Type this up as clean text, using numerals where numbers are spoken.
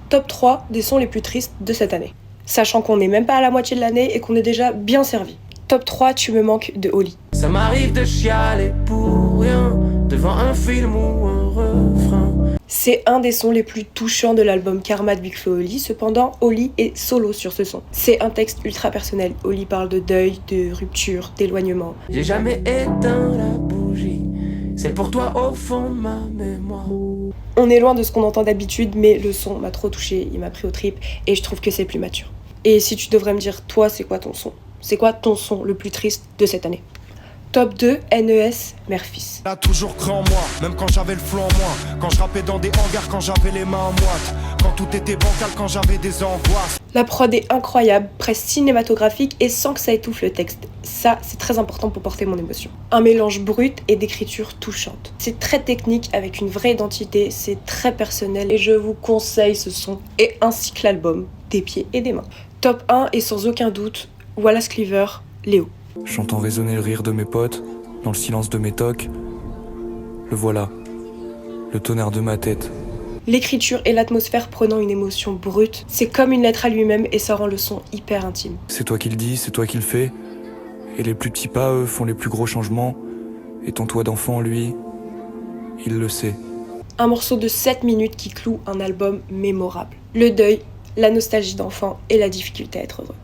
Top 3 des sons les plus tristes de cette année. Sachant qu'on n'est même pas à la moitié de l'année et qu'on est déjà bien servi. Top 3, Tu me manques de Oli. Ça m'arrive de chialer pour rien, devant un film ou un refrain. C'est un des sons les plus touchants de l'album Karma de Big Flo et Oli, cependant Oli est solo sur ce son. C'est un texte ultra personnel, Oli parle de deuil, de rupture, d'éloignement. J'ai jamais éteint la bougie, c'est pour toi au fond de ma mémoire. On est loin de ce qu'on entend d'habitude, mais le son m'a trop touché, il m'a pris aux tripes et je trouve que c'est plus mature. Et si tu devrais me dire, toi, c'est quoi ton son ? C'est quoi ton son le plus triste de cette année ? Top 2, NES, Mère-Fils. Elle a toujours cru en moi, même quand j'avais le flou en moi. Quand je rappais dans des hangars, quand j'avais les mains en moite. Quand tout était bancal, quand j'avais des angoisses. La prod est incroyable, presque cinématographique et sans que ça étouffe le texte. Ça, c'est très important pour porter mon émotion. Un mélange brut et d'écriture touchante. C'est très technique avec une vraie identité, c'est très personnel et je vous conseille ce son et ainsi que l'album, des pieds et des mains. Top 1 et sans aucun doute, Wallace Cleaver, Léo. J'entends résonner le rire de mes potes, dans le silence de mes tocs. Le voilà, le tonnerre de ma tête. L'écriture et l'atmosphère prenant une émotion brute, c'est comme une lettre à lui-même et ça rend le son hyper intime. C'est toi qui le dis, c'est toi qui le fais. Et les plus petits pas, eux, font les plus gros changements. Et ton toit d'enfant, lui, il le sait. Un morceau de 7 minutes qui cloue un album mémorable. Le deuil, la nostalgie d'enfant et la difficulté à être heureux.